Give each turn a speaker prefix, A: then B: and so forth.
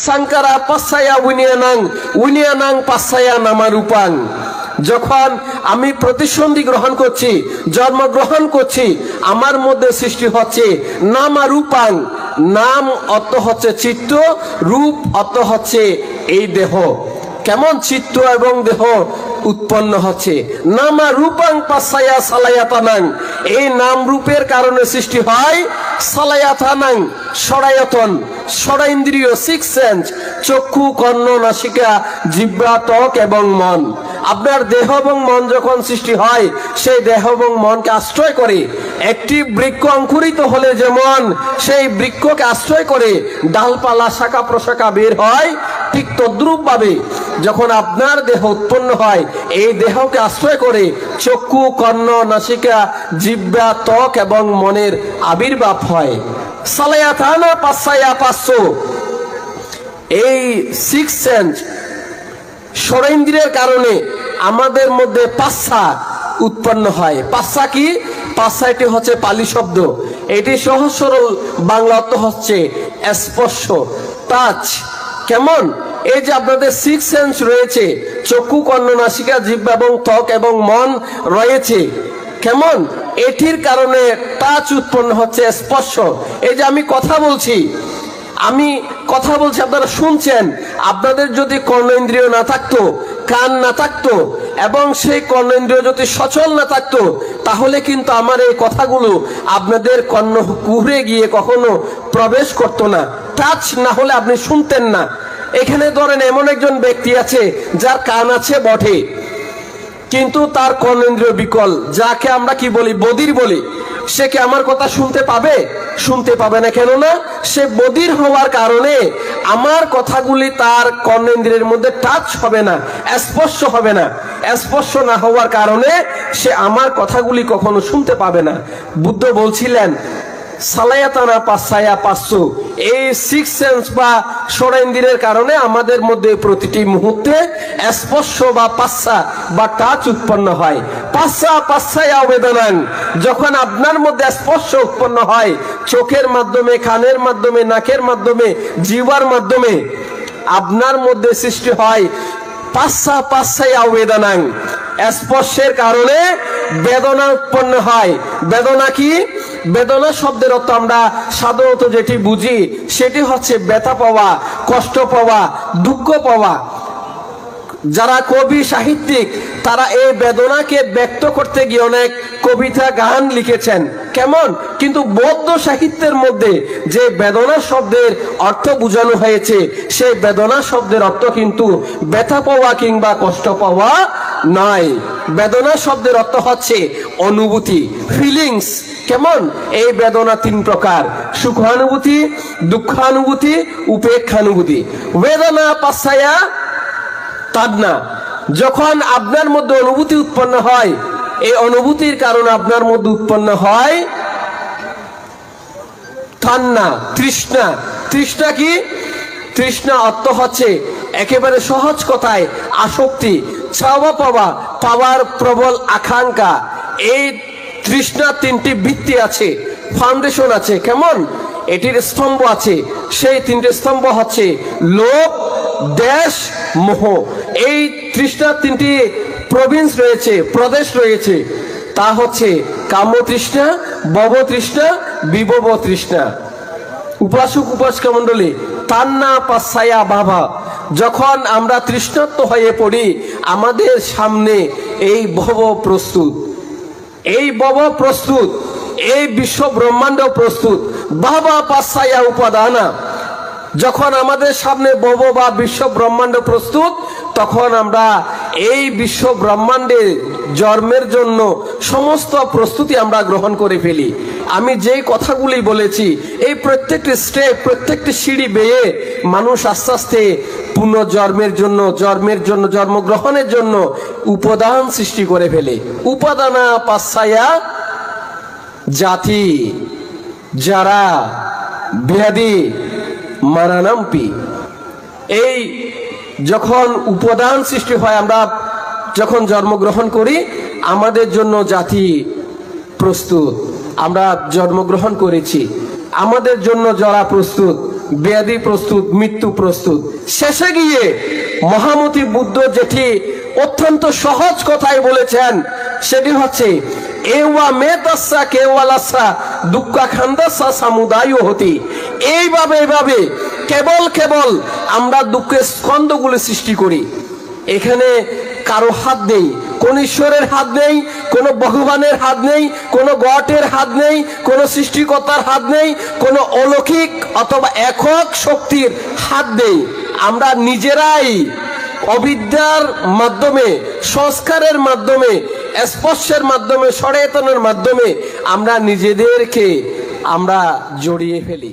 A: সাংকারা পাসায়া উনিয়ানাং পাসায়া নামারূপাং। যখন আমি প্রতিসন্ধি গ্রহণ করছি, জন্মগ্রহণ করছি, আমার মধ্যে সৃষ্টি হচ্ছে নামারূপাং। নাম অর্থ হচ্ছে চিত্ত, রূপ অর্থ হচ্ছে এই দেহ। কেমন চিত্ত এবং দেহ উৎপন্ন হচ্ছে। নামা রূপাং পাসায়া সালায়াতানাং। এই নাম রূপের কারণে সৃষ্টি হয় সালায়াতানাং ষড়ায়তন, ষড়েন্দ্রিয়, সিক্স সেন্স, চক্ষু, কর্ণ, নাসিকা, জিহ্বা, ত্বক এবং মন। আপনার দেহ এবং মন যখন সৃষ্টি হয়, সেই দেহ এবং মনকে আশ্রয় করে একটি বৃক্ষ অঙ্কুরিত হলে যেমন সেই বৃক্ষকে আশ্রয় করে ডালপালা, শাখা প্রশাখা বের হয়, ঠিক তদ্রূপ ভাবে যখন আপনার দেহ উৎপন্ন হয়, এই দেহকে আশ্রয় করে চক্ষু, কর্ণ, নাসিকা, জিহ্বা, ত্বক এবং মনের আবির্ভাব হয়। সালায়াতানা পাসায়া পাঁচশো। এই সিক্স সেন্স ষড়েন্দ্রিয়ের কারণে আমাদের মধ্যে পাচ্ছা উৎপন্ন হয়। পাচ্ছা কি? পাচ্ছা এটি হচ্ছে পালি শব্দ। এটি সহজ সরল বাংলা অর্থ হচ্ছে স্পর্শ, টাচ। কেমন? এই যে আপনাদের সিক্স সেন্স রয়েছে, চক্ষু, কর্ণ, নাসিকা, জিহ্বা এবং ত্বক এবং মন রয়েছে। কেমন? এটির কারণে টাচ উৎপন্ন হচ্ছে, স্পর্শ। এই যে আমি কথা বলছি, আপনারা শুনছেন। আপনাদের যদি কর্ণেন্দ্রিয় না থাকতো, কান না থাকতো এবং সেই কর্ণেন্দ্রিয় যদি সচল না থাকতো, তাহলে কিন্তু আমার এই কথাগুলো আপনাদের কর্ণ কুহরে গিয়ে কখনো প্রবেশ করতো না। টাচ না হলে আপনি শুনতেন না। এখানে ধরেন এমন একজন ব্যক্তি আছে যার কান আছে বটে, কিন্তু তার কর্ণেন্দ্রিয় বিকল, যাকে আমরা কি বলি? বধির বলি। সে কি আমার কথা শুনতে পাবে? শুনতে পাবে না। কেননা সে বধির হওয়ার কারণে আমার কথাগুলি তার কর্ণেন্দ্রিয়ের মধ্যে টাচ হবে না, স্পর্শ হবে না। স্পর্শ না হওয়ার কারণে সে আমার কথাগুলি কখনো শুনতে পাবে না। বুদ্ধ বলছিলেন সালায়াতানা পাসায়া পাঁচশো। এই সিক্স সেন্স বা ষড়েন্দ্রিয়ের কারণে আমাদের মধ্যে প্রতিটি মুহূর্তে স্পর্শ বা পাচ্ছা বা টাচ উৎপন্ন হয়। পাচ্ছায়া বেদনাং। যখন আপনার মধ্যে স্পর্শ উৎপন্ন হয় চোখের মাধ্যমে, কানের মাধ্যমে, নাকের মাধ্যমে, জিহ্বার মাধ্যমে, আপনার মধ্যে সৃষ্টি হয় পাচ্ছায়া বেদনাং। স্পর্শের কারণে বেদনা উৎপন্ন হয়। বেদনা কি? বেদনা শব্দের অর্থ আমরা সাধারণত যেটি বুঝি সেটি হচ্ছে ব্যথা পাওয়া, কষ্ট পাওয়া, দুঃখ পাওয়া। যারা কবি, সাহিত্যিক, তারা এই বেদনাকে ব্যক্ত করতে গিয়ে অনেক কবিতা, গান লিখেছেন। কেমন? কিন্তু বৌদ্ধ সাহিত্যের মধ্যে যে বেদনা শব্দের অর্থ বোঝানো হয়েছে, সেই বেদনা শব্দের অর্থ কিন্তু ব্যথা পাওয়া কিংবা কষ্ট পাওয়া নয়। বেদনা শব্দের অর্থ হচ্ছে অনুভূতি, ফিলিংস। কেমন? এই বেদনা তিন প্রকার: সুখানুভূতি, দুঃখানুভূতি, উপেক্ষানুভূতি। বেদনা পাচ্ছায়া তাদনা। যখন আপনার মধ্যে অনুভূতি উৎপন্ন হয়, এই অনুভূতির কারণে আপনার মধ্যে উৎপন্ন হয় তান্না, তৃষ্ণা। তৃষ্ণা কি? তৃষ্ণা অর্থ হচ্ছে একেবারে সহজ কথায় আসক্তি, চাওয়া পাওয়া, পাওয়ার প্রবল আকাঙ্ক্ষা। এই তৃষ্ণা তিনটি ভিত্তি আছে, ফাউন্ডেশন আছে। কেমন? এটির স্তম্ভ আছে। সেই তিনটি স্তম্ভ হচ্ছে লোভ, দেশ, মোহ। এই তৃষ্ণার তিনটি প্রভিন্স রয়েছে, প্রদেশ রয়েছে। তা হচ্ছে কাম তৃষ্ণা, ভব তৃষ্ণা, বিভব তৃষ্ণা। উপাসক উপাসিকা মণ্ডলী, তান্না পাচ্ছায়া বাবা। যখন আমরা তৃষ্ণার্ত হয়ে পড়ি, আমাদের সামনে এই ভব প্রস্তুত, এই ভব প্রস্তুত, এই বিশ্ব ব্রহ্মাণ্ড প্রস্তুত। বাবা পাচ্ছায়া উপাদানা। যখন আমাদের সামনে ভব বা বিশ্ব ব্রহ্মাণ্ড প্রস্তুত, তখন আমরা এই বিশ্ব ব্রহ্মাণ্ডে জন্মের জন্য সমস্ত প্রস্তুতি আমরা গ্রহণ করে ফেলি। আমি যেই কথাগুলি বলেছি, এই প্রত্যেকটি স্টেপ, প্রত্যেকটি সিঁড়ি বেয়ে মানুষ আস্তে আস্তে পুনর্জন্মের জন্য, জন্মগ্রহণের জন্য উপাদান সৃষ্টি করে ফেলে। উপাদানা পাচ্ছায়া জাতি যারা ব্যাধি মানানাম্পি। এই যখন উপাদান সৃষ্টি হয়, আমরা যখন জন্মগ্রহণ করি, আমাদের জন্য জাতি প্রস্তুত। আমরা জন্মগ্রহণ করেছি, আমাদের জন্য যারা প্রস্তুত, ব্যাধি প্রস্তুত, মৃত্যু প্রস্তুত। শেষে গিয়ে মহামতি বুদ্ধ যেটি অত্যন্ত সহজ কথাই বলেছেন সেটি হচ্ছে এওয়া মেতাসা কেওয়ালাসা দুক্কা খান্দাসা সামুদায় হতি। এইভাবে কেবল আমরা দুঃখের স্কন্ধগুলো সৃষ্টি করি। এখানে কারো হাত নেই, কোন ঈশ্বরের হাত নেই, কোন ভগবানের হাত নেই, কোন গটের হাত নেই, কোন সৃষ্টিকর্তার হাত নেই, কোন অলৌকিক অথবা একক শক্তির হাত নেই। আমরা নিজেরাই অবিদ্যার মাধ্যমে, সংস্কারের মাধ্যমে, স্পর্শের মাধ্যমে, ষড়যন্ত্রের মাধ্যমে আমরা নিজেদেরকে জড়িয়ে ফেলি।